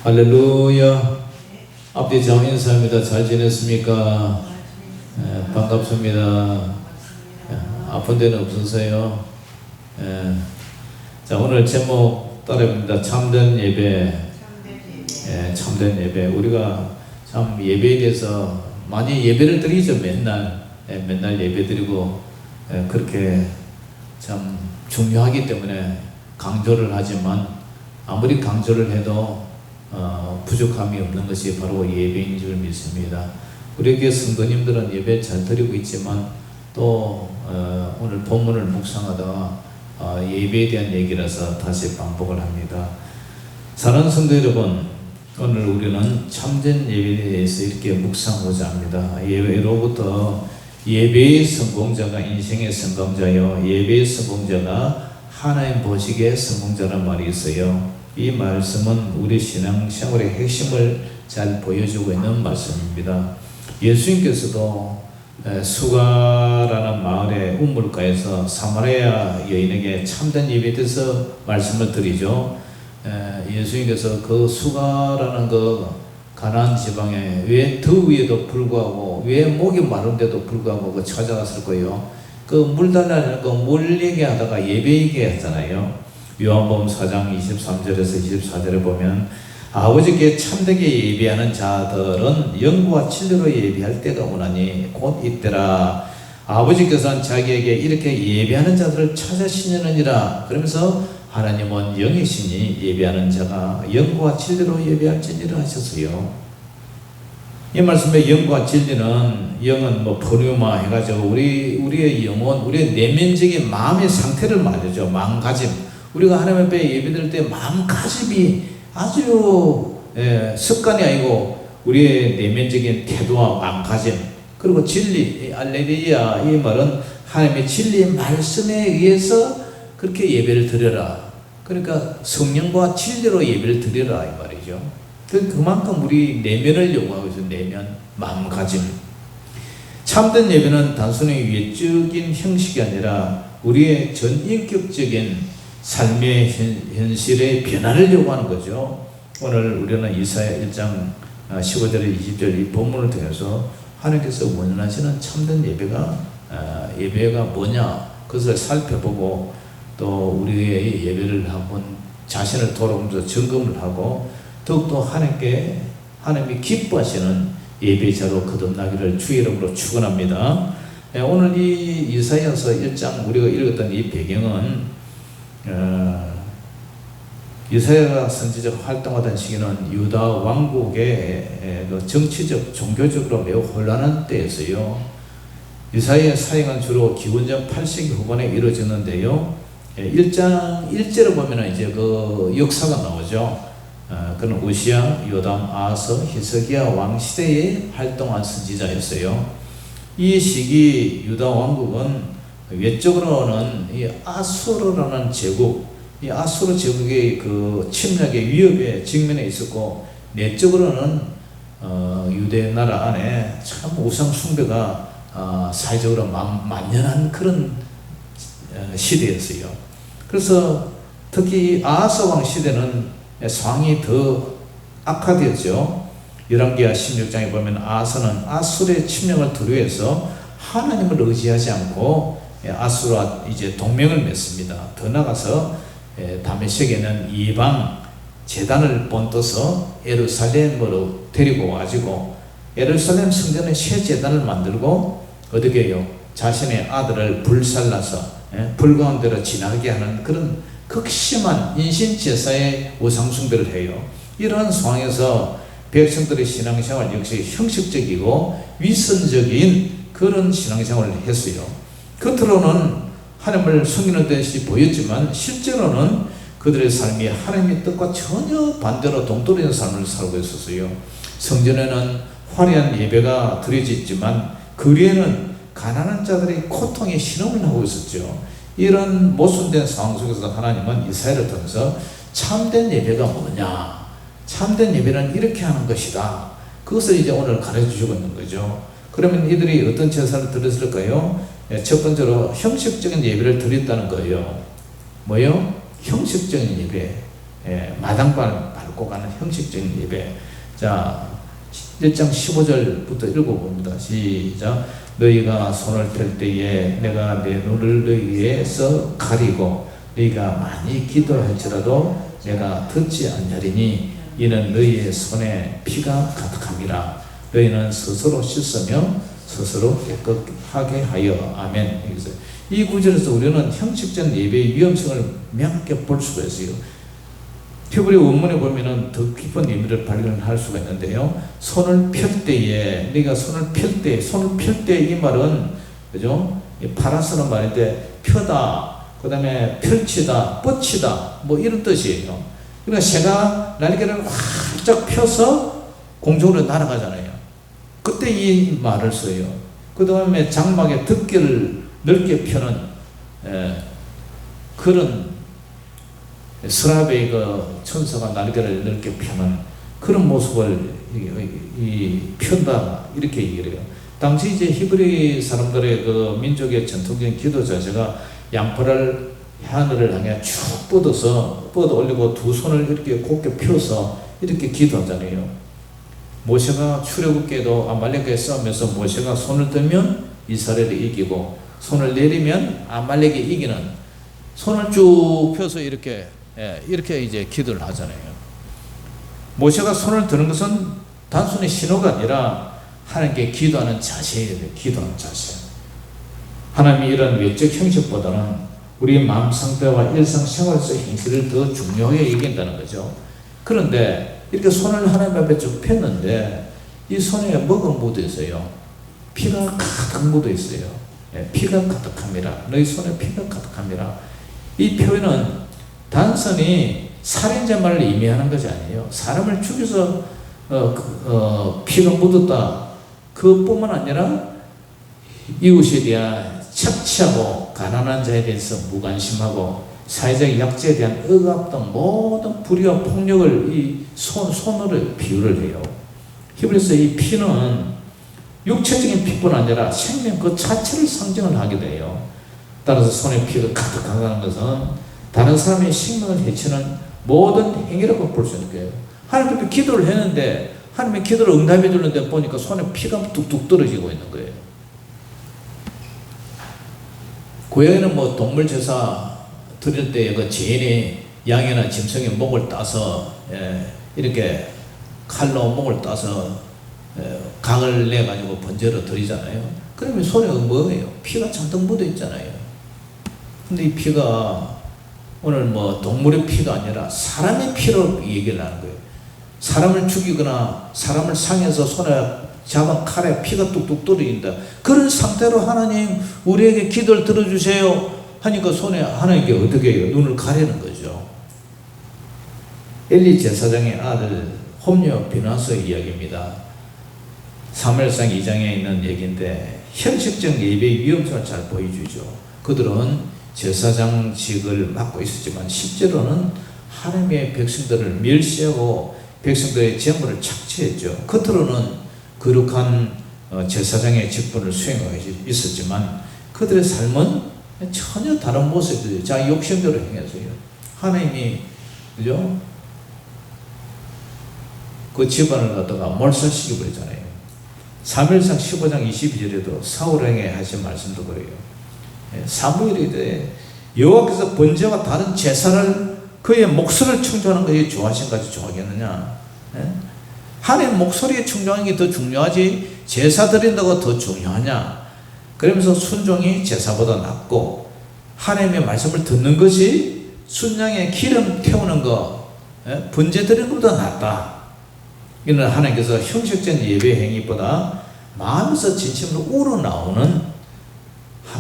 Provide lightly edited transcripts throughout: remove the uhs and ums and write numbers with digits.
할렐루야. 앞뒤 장 인사합니다. 잘 지냈습니까? 반갑습니다. 아픈 데는 없으세요? 자, 오늘 제목 따라합니다. 참된 예배. 참된 예배. 우리가 참 예배에 대해서 많이 예배를 드리죠. 맨날 예배 드리고 그렇게 참 중요하기 때문에 강조를 하지만 아무리 강조를 해도 부족함이 없는 것이 바로 예배인 줄 믿습니다. 우리 교회 성도님들은 예배 잘 드리고 있지만 또 오늘 본문을 묵상하다가 예배에 대한 얘기라서 다시 반복을 합니다. 사랑하는 성도 여러분, 오늘 우리는 참된 예배에 대해서 이렇게 묵상하고자 합니다. 예배로부터 예배의 성공자가 인생의 성공자요, 예배의 성공자가 하나님 보시기에 성공자라는 말이 있어요. 이 말씀은 우리 신앙생활의 핵심을 잘 보여주고 있는 말씀입니다. 예수님께서도 수가라는 마을의 우물가에서 사마리아 여인에게 참된 예배에 대해서 말씀을 드리죠. 예수님께서 그 수가라는 그 가나안 지방에 왜 더위에도 불구하고 왜 목이 마른데도 불구하고 그 찾아갔을 거예요. 그 물 달라는 그 물 얘기하다가 예배 얘기하잖아요. 요한복음 4장 23절에서 24절에 보면 아버지께 참되게 예배하는 자들은 영과 진리로 예배할 때가 오나니 곧 이때라. 아버지께서는 자기에게 이렇게 예배하는 자들을 찾으시느니라. 그러면서 하나님은 영이시니 예배하는 자가 영과 진리로 예배할지니라 하셨어요. 이 말씀에 영과 진리는, 영은 뭐 포류마 해가지고 우리의 영혼, 우리의 내면적인 마음의 상태를 말이죠. 마음가짐. 우리가 하나님 앞에 예배드릴 때 마음가짐이 아주 습관이 아니고 우리의 내면적인 태도와 마음가짐, 그리고 진리, 알레리야, 이 말은 하나님의 진리의 말씀에 의해서 그렇게 예배를 드려라. 그러니까 성령과 진리로 예배를 드려라 이 말이죠. 그만큼 우리 내면을 요구하고 있어요. 내면, 마음가짐. 참된 예배는 단순히 외적인 형식이 아니라 우리의 전인격적인 삶의 현실의 변화를 요구하는 거죠. 오늘 우리는 이사야 1장 15절에 20절 이 본문을 통해서 하나님께서 원하시는 참된 예배가 뭐냐, 그것을 살펴보고 또 우리의 예배를 한번 자신을 돌아보면서 점검을 하고 더욱더 하나님이 기뻐하시는 예배자로 거듭나기를 주의 이름으로 축원합니다. 오늘 이 이사야서 1장 우리가 읽었던 이 배경은 이사야가 선지자가 활동하던 시기는 유다 왕국의 정치적, 종교적으로 매우 혼란한 때였어요. 이사야의 사역은 주로 기원전 8세기 후반에 이루어졌는데요. 1장 1절을 보면 이제 그 역사가 나오죠. 그는 우시야, 요담, 아하스, 히스기야 왕 시대에 활동한 선지자였어요. 이 시기 유다 왕국은 외적으로는 이 아수르라는 제국, 이 아수르 제국의 그 침략의 위협에 직면해 있었고, 내적으로는 유대 나라 안에 참 우상 숭배가 사회적으로 만연한 그런 시대였어요. 그래서 특히 아하스 왕 시대는 상황이 더 악화되었죠. 열왕기하 16장에 보면 아하스는 아수르의 침략을 두려워해서 하나님을 의지하지 않고 아수르와 이제 동맹을 맺습니다. 더 나가서 다메섹에는 이방 제단을 본떠서 예루살렘으로 데리고 와가지고 예루살렘 성전에 새 제단을 만들고 어떻게 해요? 자신의 아들을 불살라서 불 가운데로 지나게 하는 그런 극심한 인신제사의 우상숭배를 해요. 이러한 상황에서 백성들의 신앙생활 역시 형식적이고 위선적인 그런 신앙생활을 했어요. 겉으로는 하나님을 섬기는 듯이 보였지만 실제로는 그들의 삶이 하나님의 뜻과 전혀 반대로 동떨어진 삶을 살고 있었어요. 성전에는 화려한 예배가 드려졌지만 거리에는 가난한 자들의 고통에 신음을 하고 있었죠. 이런 모순된 상황 속에서 하나님은 이사야를 통해서 참된 예배가 뭐냐, 참된 예배는 이렇게 하는 것이다, 그것을 이제 오늘 가르쳐 주고 있는 거죠. 그러면 이들이 어떤 제사를 드렸을까요? 첫 번째로 형식적인 예배를 드렸다는 거예요. 뭐요? 형식적인 예배. 마당발 밟고 갖고 가는 형식적인 예배. 자, 1장 15절부터 읽어봅니다. 시작. 너희가 손을 펼 때에 내가 내 눈을 너희에서 가리고 너희가 많이 기도할지라도 내가 듣지 않으리니 이는 너희의 손에 피가 가득함이라. 너희는 스스로 씻으며 스스로 깨끗하게 하여. 아멘. 이 구절에서 우리는 형식적 예배의 위험성을 명확히 볼 수가 있어요. 히브리 원문에 보면은 더 깊은 의미를 발견할 수가 있는데요. 손을 펼 때에, 네가 손을 펼 때, 손을 펼 때 이 말은, 그죠? 파라스는 말인데, 펴다, 그 다음에 펼치다, 뻗치다, 뭐 이런 뜻이에요. 그러니까 새가 날개를 활짝 펴서 공중으로 날아가잖아요. 그때 이 말을 써요. 그 다음에 장막에 덮개를 넓게 펴는, 그런 스라베의 그 천사가 날개를 넓게 펴는 그런 모습을 편다, 이렇게 얘기를 해요. 당시 이제 히브리 사람들의 그 민족의 전통적인 기도 자세가 양팔을 하늘을 향해 쭉 뻗어 올리고 두 손을 이렇게 곧게 펴서 이렇게 기도하잖아요. 모세가 출애굽기에도 아말렉에 싸우면서 모세가 손을 들면 이스라엘이 이기고 손을 내리면 아말렉이 이기는, 손을 쭉 펴서 이렇게 이제 기도를 하잖아요. 모세가 손을 드는 것은 단순히 신호가 아니라 하나님께 기도하는 자세예요. 기도하는 자세. 하나님이 이런 외적 형식보다는 우리 마음 상태와 일상생활에서의 행실을 더 중요하게 얘기한다는 거죠. 그런데 이렇게 손을 하나님 앞에 쭉 폈는데 이 손에 뭐가 묻어 있어요? 피가 가득 묻어 있어요. 피가 가득합니다. 너희 손에 피가 가득합니다. 이 표현은 단순히 살인자만을 의미하는 것이 아니에요. 사람을 죽여서 피가 묻었다, 그뿐만 아니라 이웃에 대한 착취하고 가난한 자에 대해서 무관심하고 사회적 약자에 대한 억압 등 모든 불의와 폭력을 이 손으로 비유를 해요. 히브리서 이 피는 육체적인 피뿐 아니라 생명 그 자체를 상징을 하게 돼요. 따라서 손에 피가 가득하다는 것은 다른 사람의 생명을 해치는 모든 행위라고 볼 수 있는 거예요. 하나님 앞에 기도를 했는데 하나님의 기도를 응답해 주는데 보니까 손에 피가 뚝뚝 떨어지고 있는 거예요. 고향에는 뭐 동물 제사 드릴 때 그 죄인이 양이나 짐승의 목을 따서 이렇게 칼로 목을 따서 각을 내 가지고 번제로 드리잖아요. 그러면 손에 뭐예요? 피가 잔뜩 묻어 있잖아요. 근데 이 피가 오늘 뭐 동물의 피가 아니라 사람의 피로 얘기를 하는 거예요. 사람을 죽이거나 사람을 상해서 손에 잡은 칼에 피가 뚝뚝 떨어진다. 그런 상태로 하나님 우리에게 기도를 들어주세요 하니까 손에 하나님께 어떻게 해요? 눈을 가리는 거죠. 엘리 제사장의 아들 홈리와 비나스의 이야기입니다. 사무엘상 2장에 있는 얘기인데 형식적 예배의 위험성을 잘 보여주죠. 그들은 제사장직을 맡고 있었지만 실제로는 하나님의 백성들을 멸시하고 백성들의 재물을 착취했죠. 겉으로는 거룩한 제사장의 직분을 수행하고 있었지만 그들의 삶은 전혀 다른 모습이에요. 자기 욕심대로 행해서요. 하나님이 그죠? 그 집안을 갖다가 몰살시켜 버리잖아요. 사무엘상 15장 22절에도 사울에게 하신 말씀도 그래요. 사무엘이 여호와께서 번제와 다른 제사를 그의 목소리를 충족하는 것이 좋아하신 것이 좋아하겠느냐? 하나님 목소리에 충족하는 게 더 중요하지 제사 드린다고 더 중요하냐? 그러면서 순종이 제사보다 낫고 하나님의 말씀을 듣는 것이 순양의 기름 태우는 거 번제 드리는 것보다 낫다. 이는 하나님께서 형식적 예배 행위보다 마음에서 진심으로 우러나오는,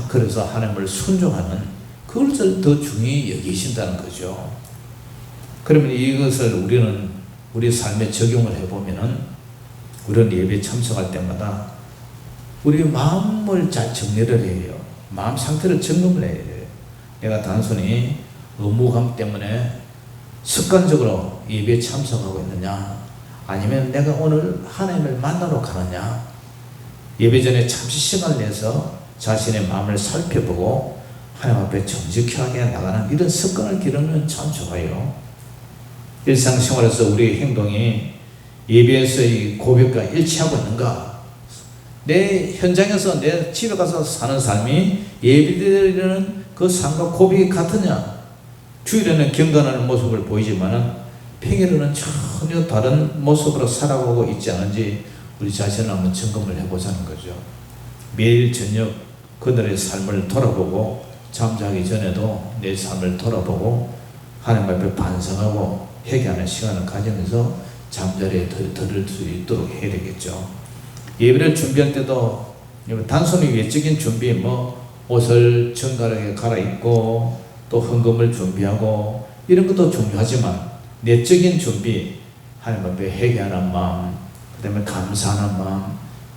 그래서 하나님을 순종하는 그것을 더 중요히 여기신다는 거죠. 그러면 이것을 우리는 우리 삶에 적용을 해보면은 우리는 예배 참석할 때마다 우리 마음을 잘 정리를 해요. 마음 상태를 점검을 해야 돼요. 내가 단순히 의무감 때문에 습관적으로 예배에 참석하고 있느냐, 아니면 내가 오늘 하나님을 만나러 가느냐, 예배 전에 잠시 시간을 내서 자신의 마음을 살펴보고 하나님 앞에 정직하게 나가는 이런 습관을 기르면 참 좋아요. 일상생활에서 우리의 행동이 예배에서의 고백과 일치하고 있는가? 내 현장에서 내 집에 가서 사는 삶이 예배드리는 그 삶과 고백이 같으냐? 주일에는 경건하는 모습을 보이지만은 평일에는 전혀 다른 모습으로 살아가고 있지 않은지 우리 자신을 한번 점검을 해보자는 거죠. 매일 저녁 그들의 삶을 돌아보고 잠자기 전에도 내 삶을 돌아보고 하나님 앞에 반성하고 회개하는 시간을 가지면서 잠자리에 들을 수 있도록 해야 되겠죠. 예배를 준비할 때도 단순히 외적인 준비, 옷을 정갈하게 갈아입고 또 헌금을 준비하고 이런 것도 중요하지만 내적인 준비, 하나님 앞에 회개하는 마음, 그 다음에 감사하는 마음,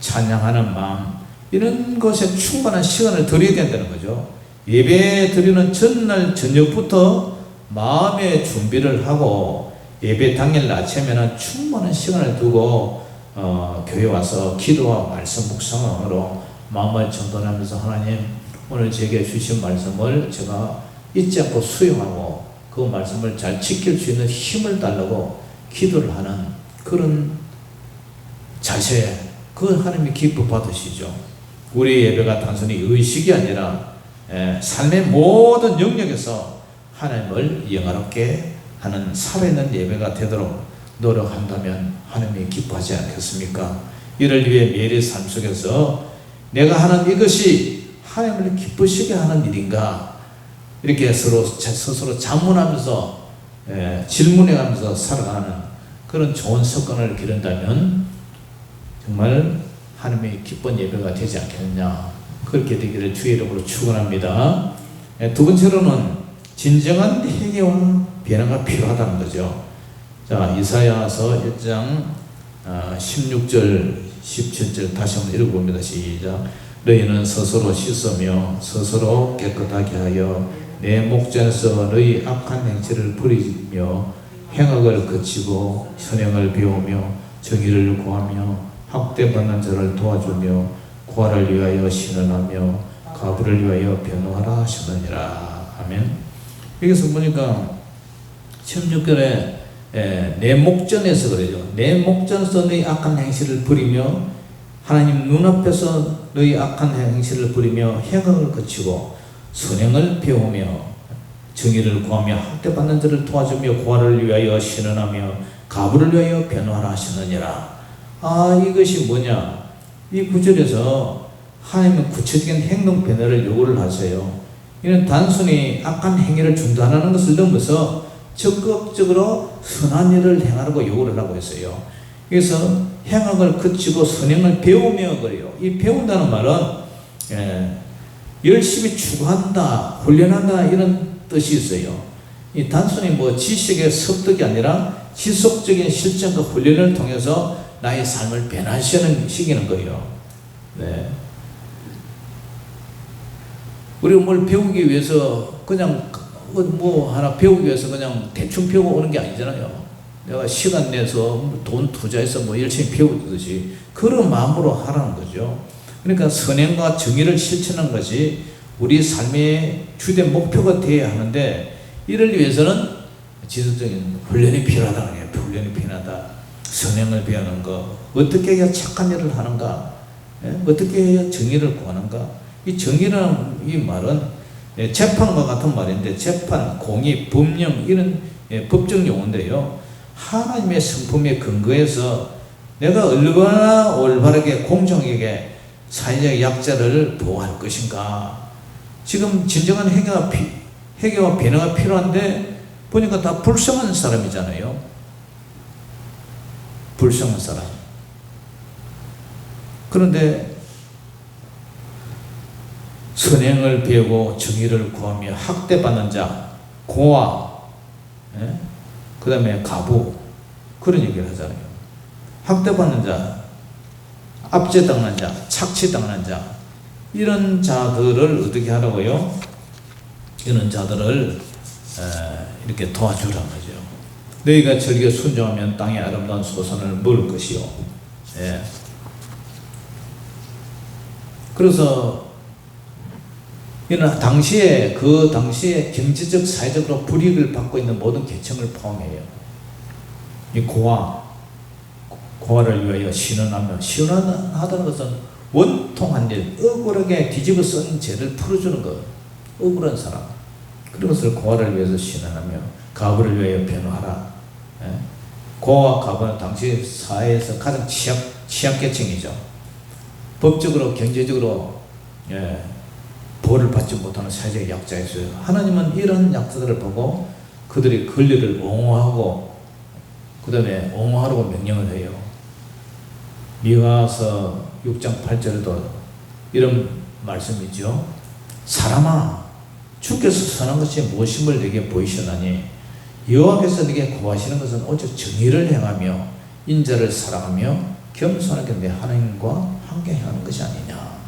찬양하는 마음, 이런 것에 충분한 시간을 드려야 된다는 거죠. 예배 드리는 전날 저녁부터 마음의 준비를 하고 예배 당일 아침에는 충분한 시간을 두고 교회 와서 기도와 말씀 묵상으로 마음을 정돈하면서 하나님 오늘 제게 주신 말씀을 제가 잊지 않고 수용하고 그 말씀을 잘 지킬 수 있는 힘을 달라고 기도를 하는 그런 자세, 그건 하나님이 기뻐 받으시죠. 우리 예배가 단순히 의식이 아니라 삶의 모든 영역에서 하나님을 영화롭게 하는 살아있는 예배가 되도록 노력한다면 하나님이 기뻐하지 않겠습니까? 이를 위해 매일의 삶 속에서 내가 하는 이것이 하나님을 기쁘시게 하는 일인가? 이렇게 스스로 자문하면서 질문해가면서 살아가는 그런 좋은 습관을 기른다면 정말 하나님의 기쁜 예배가 되지 않겠느냐, 그렇게 되기를 주의 이름으로 축원합니다. 두 번째로는 진정한 회개와 변화가 필요하다는 거죠. 자, 이사야서 1장 16절 17절 다시 한번 읽어봅니다. 시작. 너희는 스스로 씻으며 스스로 깨끗하게 하여 내 목전에서 너희 악한 행실을 버리며 행악을 그치고 선행을 배우며 정의를 구하며 학대받는 자를 도와주며 고아를 위하여 신원하며 가부를 위하여 변호하라 하시느니라. 아멘. 여기서 보니까 16절에 내 목전에서 그래요. 내 목전에서 너희 악한 행실을 버리며 하나님 눈앞에서 너희 악한 행실을 버리며 행악을 그치고 선행을 배우며 정의를 구하며 학대받는 자를 도와주며 고아를 위하여 신원하며 가부를 위하여 변호하라 하시느니라. 이것이 뭐냐? 이 구절에서 하나님은 구체적인 행동 변화를 요구를 하세요. 이는 단순히 악한 행위를 중단하는 것을 넘어서 적극적으로 선한 일을 행하라고 요구를 하고 있어요. 그래서 행악을 그치고 선행을 배우며 그래요. 이 배운다는 말은 열심히 추구한다, 훈련한다 이런 뜻이 있어요. 이 단순히 지식의 습득이 아니라 지속적인 실천과 훈련을 통해서 나의 삶을 변화시키는 거예요. 네. 우리가 뭘 배우기 위해서 그냥 하나 배우기 위해서 그냥 대충 배우고 오는 게 아니잖아요. 내가 시간 내서 돈 투자해서 열심히 배우듯이 그런 마음으로 하라는 거죠. 그러니까 선행과 정의를 실천하는 것이 우리 삶의 주된 목표가 되어야 하는데 이를 위해서는 지속적인 훈련이 필요하다는 거예요. 훈련이 필요하다. 선행을 배우는 것, 어떻게 해야 착한 일을 하는가, 어떻게 해야 정의를 구하는가. 이 정의라는 이 말은 재판과 같은 말인데 재판, 공의, 법령 이런 법적 용어인데요. 하나님의 성품에 근거해서 내가 얼마나 올바르게 공정하게 사회적 약자를 보호할 것인가. 지금 진정한 회개와 변화가 필요한데 보니까 다 불쌍한 사람이잖아요. 불쌍한 사람. 그런데 선행을 배우고 정의를 구하며 학대받는 자, 고아, 그 다음에 가부, 그런 얘기를 하잖아요. 학대받는 자, 압제당하는 자, 착취당하는 자, 이런 자들을 어떻게 하라고요? 이런 자들을 이렇게 도와주라는 거죠. 너희가 저리게 순종하면 땅의 아름다운 소산을 먹을 것이요. 그래서 이는 당시에 경제적, 사회적으로 불이익을 받고 있는 모든 계층을 포함해요. 이 고아를 위하여 신원하며, 신원하다는 것은 원통한 일, 억울하게 뒤집어 쓴 죄를 풀어주는 것, 억울한 사람, 그런 것을 고아를 위해서 신원하며 가부를 위하여 변호하라. 고아와 가부는 당시 사회에서 가장 취약계층이죠. 법적으로 경제적으로 보호를 받지 못하는 사회적 약자였어요. 하나님은 이런 약자들을 보고 그들의 권리를 옹호하고 그 다음에 옹호하라고 명령을 해요. 미가서 6장 8절에도 이런 말씀이죠. 사람아, 주께서 선한 것이 무엇임을 내게 보이시나니 여호와께서 네게 구하시는 것은 오직 정의를 행하며 인자를 사랑하며 겸손하게 내 하나님과 함께 행하는 것이 아니냐.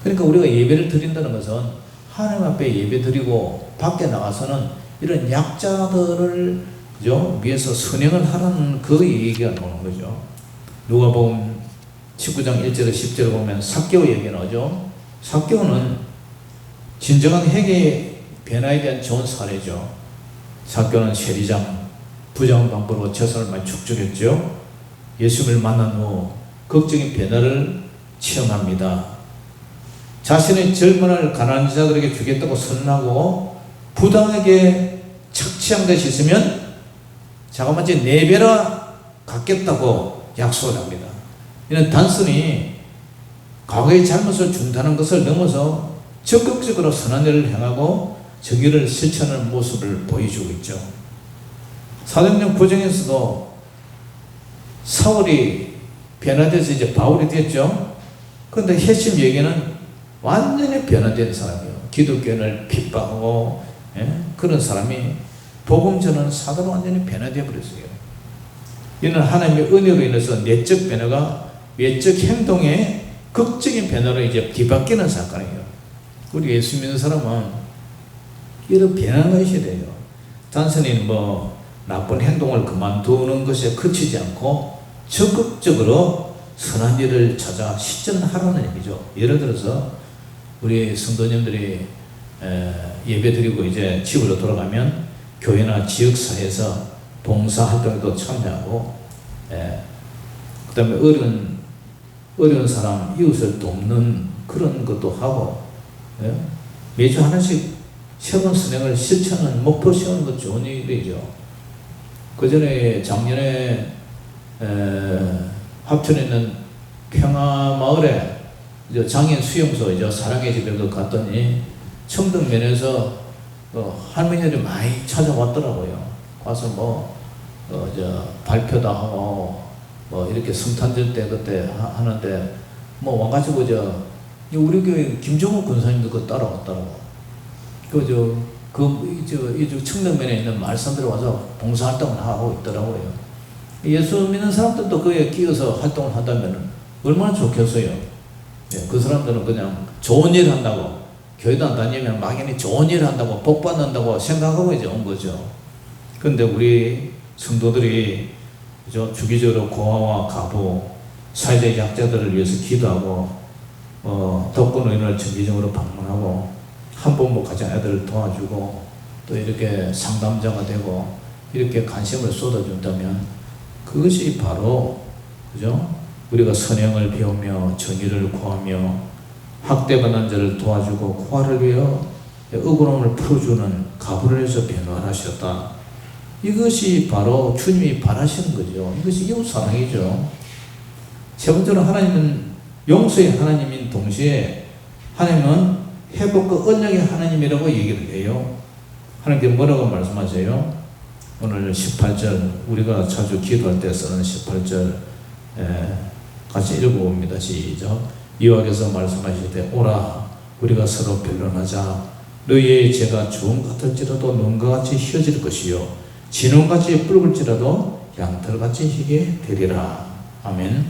그러니까 우리가 예배를 드린다는 것은 하나님 앞에 예배 드리고 밖에 나가서는 이런 약자들을 위해서 선행을 하라는 그 얘기가 나오는 거죠. 누가복음 19장 1절에 10절에 보면 삭개오 얘기 나오죠. 삭개오는 진정한 회개 변화에 대한 좋은 사례죠. 삭개오는 세리장 부정한 방법으로 재산을 많이 축적했죠. 예수님을 만난 후 극적인 변화를 체험합니다. 자신의 젊은을 가난한 자들에게 주겠다고 선언하고 부당하게 착취한 것이 있으면 자그마치 4배나 갚겠다고 약속을 합니다. 이는 단순히 과거의 잘못을 준다는 것을 넘어서 적극적으로 선한 일을 행하고 정의를 실천하는 모습을 보여주고 있죠. 사도행전 9장에서도 사울이 변화돼서 이제 바울이 됐죠. 그런데 핵심 얘기는 완전히 변화된 사람이에요. 기독교인을 핍박하고 그런 사람이 복음 전하는 사도로 완전히 변화되어 버렸어요. 이는 하나님의 은혜로 인해서 내적 변화가 외적 행동의 극적인 변화로 이제 뒤바뀌는 사건이에요. 우리 예수 믿는 사람은 이런 변화가 있어야 돼요. 단순히 나쁜 행동을 그만두는 것에 그치지 않고 적극적으로 선한 일을 찾아 실천하라는 얘기죠. 예를 들어서 우리 성도님들이 예배 드리고 이제 집으로 돌아가면 교회나 지역사회에서 봉사활동에도 참여하고, 그 다음에 어려운 사람, 이웃을 돕는 그런 것도 하고, 매주 하나씩 새로운 선행을 실천하는 목표 세우는 것 좋은 일이죠. 그 전에 작년에 합천에 있는 평화마을에 장애인 수용소 사랑의 집에도 갔더니 청등면에서 할머니들이 많이 찾아왔더라고요. 가서 발표도 하고 이렇게 성탄절 때 그때 하는데 와가지고 우리 교회 김종호 권사님도 그 따라왔더라고. 이 청등면에 있는 말씀들에 와서 봉사활동을 하고 있더라고요. 예수 믿는 사람들도 그에 끼어서 활동을 한다면 얼마나 좋겠어요. 그 사람들은 그냥 좋은 일 한다고, 교회도 안 다니면 막연히 좋은 일 한다고 복 받는다고 생각하고 이제 온 거죠. 그런데 우리 성도들이 주기적으로 고아와 가부, 사회적 약자들을 위해서 기도하고 독거 노인을 정기적으로 방문하고 한부모 가정 애들을 도와주고 또 이렇게 상담자가 되고 이렇게 관심을 쏟아준다면 그것이 바로 우리가 선행을 배우며 정의를 구하며 학대받는 자를 도와주고 고아를 위하여 억울함을 풀어주는 가부를 해서 변호하셨다. 이것이 바로 주님이 바라시는 거죠. 이것이 이웃사랑이죠. 세 번째로 하나님은 용서의 하나님인 동시에 하나님은 회복과 언약의 하나님이라고 얘기를 해요. 하나님께 뭐라고 말씀하세요? 오늘 18절 우리가 자주 기도할 때 쓰는 18절 같이 읽어봅니다. 시작. 여호와께서 말씀하실 때 오라 우리가 서로 변론하자. 너희의 죄가 주홍 같을지라도 눈과 같이 휘어질 것이요 진홍같이 붉을지라도 양털같이 희게 되리라. 아멘.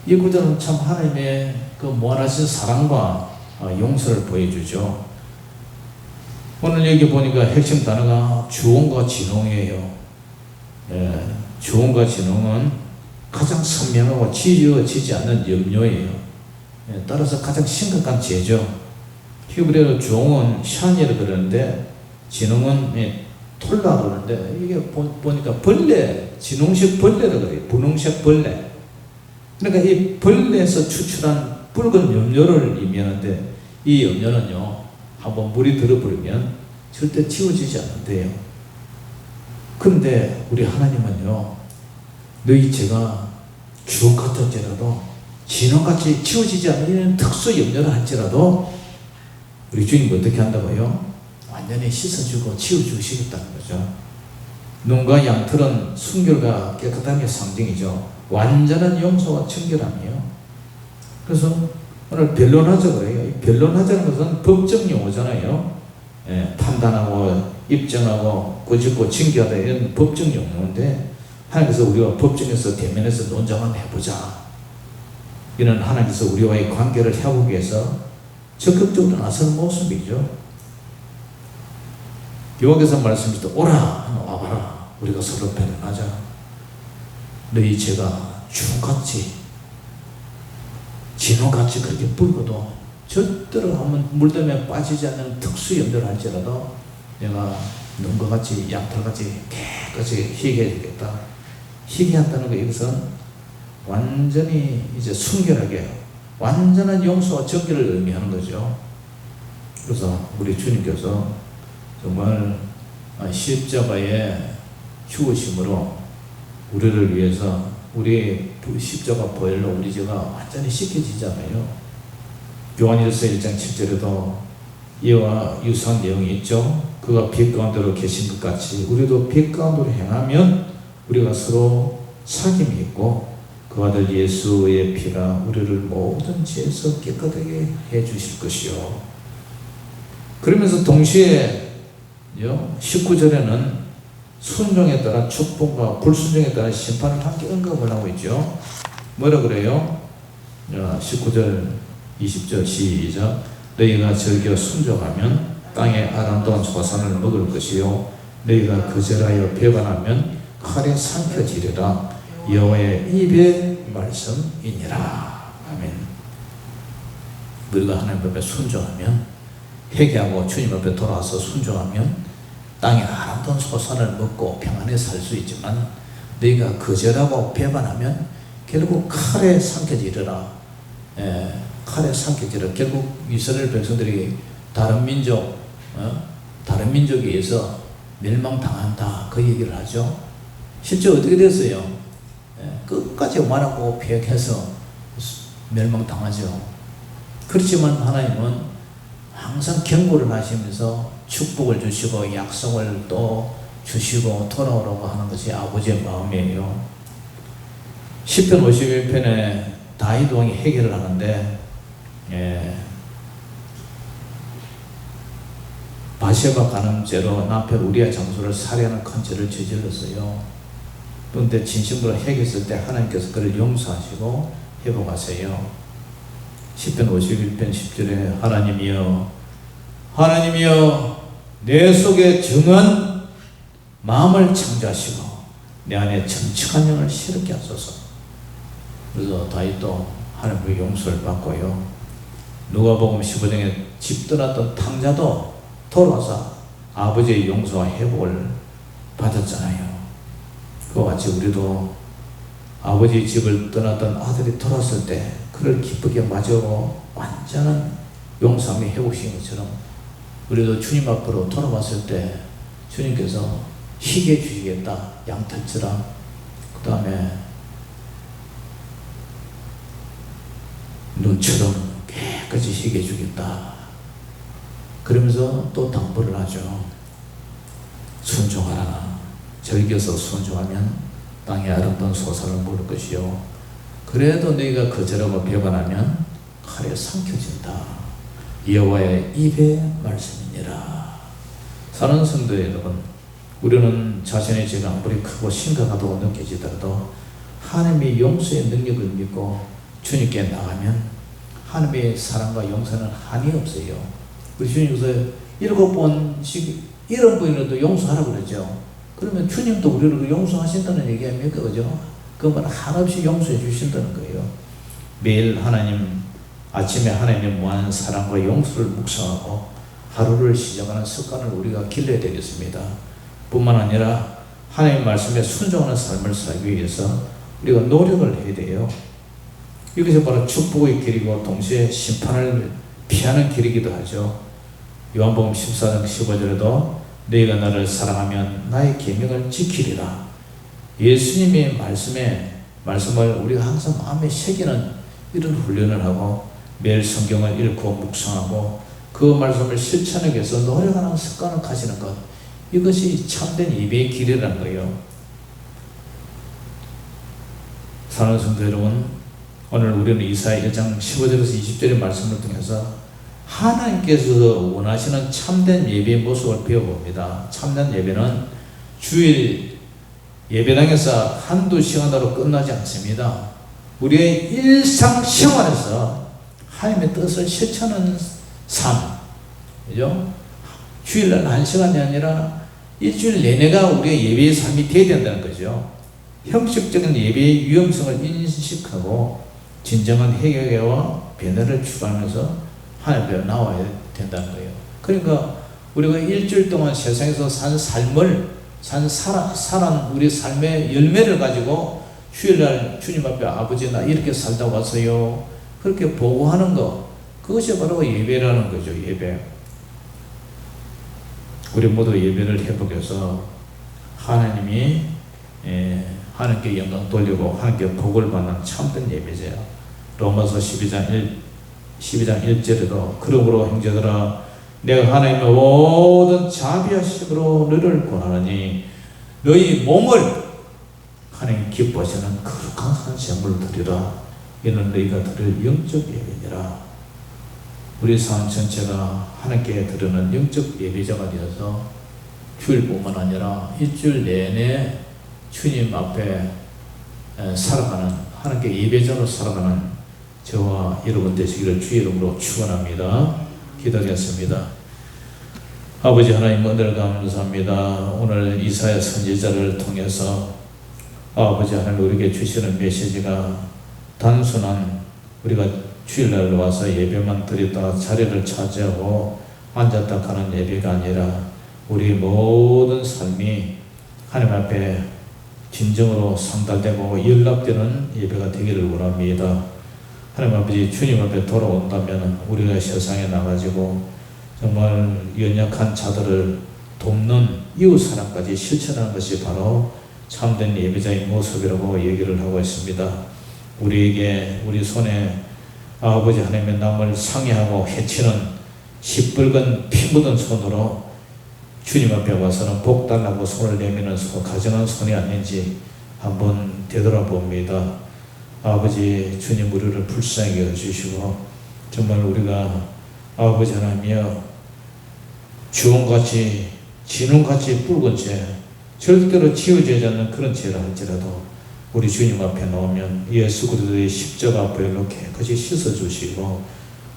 이 구절은 참 하나님의 그 무한하신 사랑과 용서를 보여주죠. 오늘 여기 보니까 핵심 단어가 주홍과 진홍이에요. 주홍과 진홍은 가장 선명하고 지워지지 않는 염료예요. 따라서 가장 심각한 죄죠. 히브리어로 주홍은 샤니를 그러는데 진홍은 톨라 그러는데 이게 보니까 벌레 진홍색 벌레라고 그래요. 분홍색 벌레. 그러니까 이 벌레에서 추출한 붉은 염료를 의미하는데, 이 염료는요, 한번 물이 들어버리면 절대 지워지지 않는데요. 그런데 우리 하나님은요, 너희 죄가 주홍 같을지라도 진홍같이 지워지지 않는 특수 염려를 할지라도 우리 주님이 어떻게 한다고요? 완전히 씻어주고 지워주시겠다는 거죠. 눈과 양털은 순결과 깨끗함의 상징이죠. 완전한 용서와 청결함이에요. 그래서 오늘 변론하자 그래요. 변론하자는 것은 법적 용어잖아요. 판단하고 입증하고 꾸짖고 징계하다 이런 법적 용어인데, 하나님께서 우리와 법정에서 대면해서 논쟁을 해보자, 이는 하나님께서 우리와의 관계를 회복하기 위해서 적극적으로 나서는 모습이죠. 여호와께서 말씀하시되 오라 와봐라, 우리가 서로 변론하자. 너희 죄가 주홍같이 진홍같이 그렇게 붉어도 절대로 한번 물들면 빠지지 않는 특수 염려를 할지라도 내가 눈과 같이 양털같이 깨끗이 희게 해주겠다. 희게 한다는 거, 이것은 완전히 이제 순결하게 완전한 용서와 정결을 의미하는 거죠. 그래서 우리 주님께서 정말 십자가의 죽으심으로 우리를 위해서, 우리 십자가 보혈로 우리 죄가 완전히 씻겨지잖아요. 요한일서 1장 7절에도 이와 유사한 내용이 있죠. 그가 빛 가운데로 계신 것 같이 우리도 빛 가운데로 행하면 우리가 서로 사귐이 있고 그 아들 예수의 피가 우리를 모든 죄에서 깨끗하게 해 주실 것이요. 그러면서 동시에 19절에는 순종에 따라 축복과 불순종에 따라 심판을 함께 언급을 하고 있죠. 뭐라 그래요? 19절 20절 시작. 너희가 즐겨 순종하면 땅의 아름다운 소산을 먹을 것이요 너희가 거절하여 배반하면 칼에 삼켜지리라. 여호와의 입의 말씀이니라. 아멘. 우리가 하나님 앞에 순종하면, 회개하고 주님 앞에 돌아와서 순종하면 땅의 아름다운 소산을 먹고 평안히 살 수 있지만, 너희가 거절하고 배반하면 결국 칼에 삼켜지리라. 칼에 삼켜지리라. 결국 이스라엘 백성들이 다른 민족에 의해서 멸망당한다, 그 얘기를 하죠. 실제 어떻게 됐어요? 끝까지 오만하고 폐역해서 멸망당하죠. 그렇지만 하나님은 항상 경고를 하시면서 축복을 주시고 약속을 또 주시고 돌아오라고 하는 것이 아버지의 마음이에요. 시편 51편에 다윗 왕이 회개를 하는데, 바세바 간음죄로 남편 우리아 장수를 살해하는 큰 죄를 저질렀어요. 그런데 진심으로 회개했을 때 하나님께서 그를 용서하시고 회복하세요. 시편 51편 10절에 하나님이여 내 속에 정한 마음을 창조하시고 내 안에 정직한 영을 새롭게 하소서. 그래서 다윗도 하나님의 용서를 받고요. 누가복음 15장에 집 떠났던 탕자도 돌아와서 아버지의 용서와 회복을 받았잖아요. 그와 같이 우리도 아버지의 집을 떠났던 아들이 돌아왔을 때 그를 기쁘게 맞이하고 완전한 용서함이 회복신 것처럼 우리도 주님 앞으로 돌아왔을 때 주님께서 희게 해주시겠다. 양털처럼. 그 다음에 눈처럼 깨끗이 희게 해주겠다. 그러면서 또 당부를 하죠. 순종하라. 즐겨서 순종하면 땅의 아름다운 소산을 먹을 것이요 그래도 너희가 거절하고 배반하면 칼에 삼켜진다. 여호와의 입의 말씀이니라. 사랑하는 성도 여러분, 우리는 자신의 죄가 아무리 크고 심각하다고 느껴지더라도 하나님의 용서의 능력을 믿고 주님께 나가면 하나님의 사랑과 용서는 한이 없어요. 우리 주님께서 7번씩 70번이라도 용서하라고 그러죠. 그러면 주님도 우리를 용서하신다는 얘기 아닙니까? 그죠? 그 말 한없이 용서해 주신다는 거예요. 매일 아침에 하나님의 무한 사랑과 용서를 묵상하고 하루를 시작하는 습관을 우리가 길러야 되겠습니다. 뿐만 아니라 하나님 말씀에 순종하는 삶을 살기 위해서 우리가 노력을 해야 돼요. 이것이 바로 축복의 길이고 동시에 심판을 피하는 길이기도 하죠. 요한복음 14장 15절에도 너희가 나를 사랑하면 나의 계명을 지키리라. 예수님의 말씀을 우리가 항상 마음에 새기는 이런 훈련을 하고 매일 성경을 읽고 묵상하고 그 말씀을 실천하기 위해서 노력하는 습관을 가지는 것, 이것이 참된 예배의 길이라는 거예요. 사랑하는 성도 여러분, 오늘 우리는 이사야 1장 15절에서 20절의 말씀을 통해서 하나님께서 원하시는 참된 예배의 모습을 배워봅니다. 참된 예배는 주일 예배당에서 한두 시간으로 끝나지 않습니다. 우리의 일상생활에서 하나님의 뜻을 실천하는 삶, 그죠? 주일날 1시간이 아니라 일주일 내내가 우리의 예배의 삶이 되어야 된다는 거죠. 형식적인 예배의 위험성을 인식하고 진정한 회개와 변화를 추구하면서 하나님 앞에 나와야 된다는 거예요. 그러니까 우리가 일주일 동안 세상에서 산 삶을 살한 우리 삶의 열매를 가지고 주일날 주님 앞에 아버지 나 이렇게 살다 왔어요, 그렇게 보고하는 것, 그것이 바로 예배라는 거죠. 예배. 우리 모두 예배를 회복해서 하나님이 하나님께 영광 돌리고 하나님께 복을 받는 참된 예배제요. 로마서 12장 1절에도 그러므로 형제들아 내가 하나님의 모든 자비하심으로 너를 권하노니 너희 몸을 하나님 기뻐하시는 거룩한 제물로 드리라. 이는 너희가 드릴 영적 예배니라. 우리 삶 전체가 하나님께 드리는 영적 예배자가 되어서 주일뿐만 아니라 일주일 내내 주님 앞에 살아가는, 하나님께 예배자로 살아가는 저와 여러분 되시기를 주의 이름으로 축원합니다. 기도하겠습니다. 아버지 하나님 은혜를 감사합니다. 오늘 이사야 선지자를 통해서 아버지 하나님 우리에게 주시는 메시지가 단순한 우리가 주일날 와서 예배만 드리다가 자리를 차지하고 앉았다 가는 예배가 아니라 우리 모든 삶이 하나님 앞에 진정으로 상달되고 연락되는 예배가 되기를 원합니다. 하나님 아버지 주님 앞에 돌아온다면 우리가 세상에 나가지고 정말 연약한 자들을 돕는 이웃사랑까지 실천하는 것이 바로 참된 예배자의 모습이라고 얘기를 하고 있습니다. 우리에게 우리 손에 아버지 하나님의 남을 상해하고 해치는 시뻘건 피 묻은 손으로 주님 앞에 와서는 복 달라고 손을 내미는 가정한 손이 아닌지 한번 되돌아봅니다. 아버지 주님 우리를 불쌍히 여주시고 정말 우리가 아버지 하나님이여 주홍같이 진홍같이 붉은 죄, 절대로 지워지지 않는 그런 죄를 할지라도 우리 주님 앞에 놓으면 예수 그리스도의 십자가 보혈로 깨끗이 씻어주시고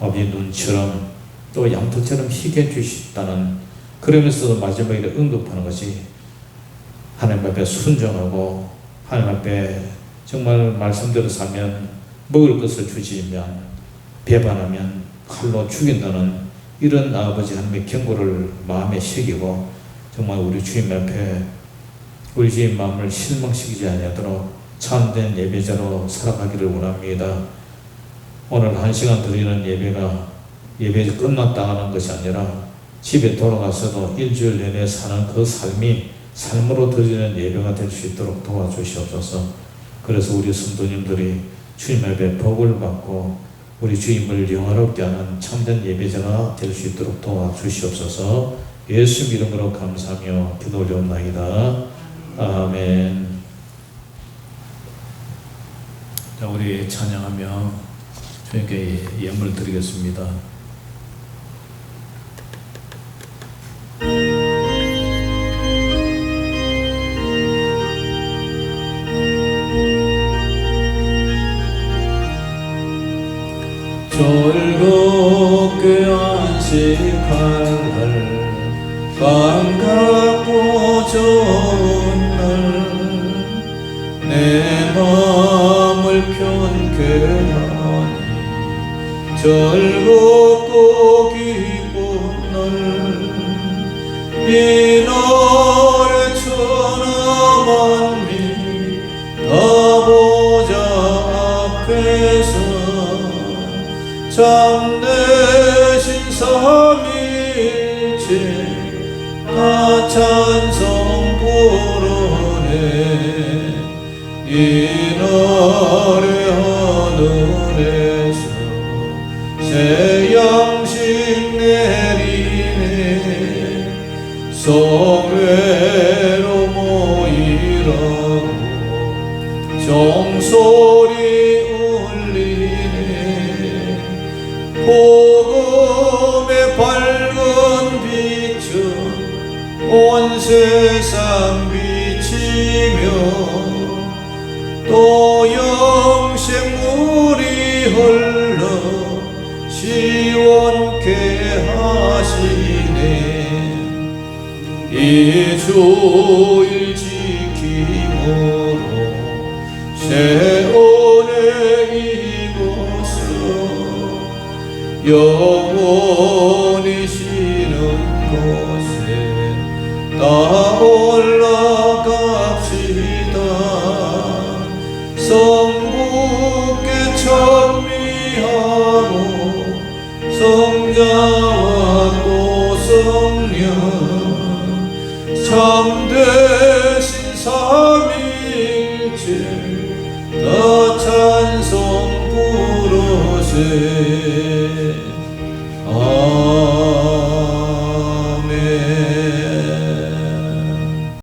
아버지 눈처럼 또 양털처럼 희게 해주시다는, 그러면서도 마지막에 언급하는 것이 하나님 앞에 순종하고 하나님 앞에 정말 말씀대로 살면 먹을 것을 주시면 배반하면 칼로 죽인다는 이런 아버지 하나님의 경고를 마음에 새기고 정말 우리 주님 앞에 우리 주님 마음을 실망시키지 아니하도록 참된 예배자로 살아가기를 원합니다. 오늘 1시간 드리는 예배가 예배 끝났다 하는 것이 아니라 집에 돌아가서도 일주일 내내 사는 그 삶이 삶으로 드리는 예배가 될 수 있도록 도와주시옵소서. 그래서 우리 성도님들이 주님 앞에 복을 받고 우리 주님을 영화롭게 하는 참된 예배자가 될 수 있도록 도와주시옵소서. 예수 이름으로 감사하며 기도 올려옵나이다. 아멘. 자, 우리 찬양하며 주님께 예물 드리겠습니다. 즐겁게 안식할 날, 반갑고 좋은 날, 내 마음을 편케하니 즐겁고 기쁜 날, 이 날에 전하 참되신 삼위일체 다 찬송 부르네. 이 날에 하늘에서 새 양식 내리네. 성회로 모이라고 종소리 울리네. 복음의 밝은 빛은 온 세상 비치며 또 영생물이 흘러 시원케 하시네. 이 주일 지킴으로 세원의 이곳은 영원히 쉬는 곳에 다 올라갑시다. 성부께 찬미하고 성자와 또 성령 참되신 삼위일체 다 찬송 부르세.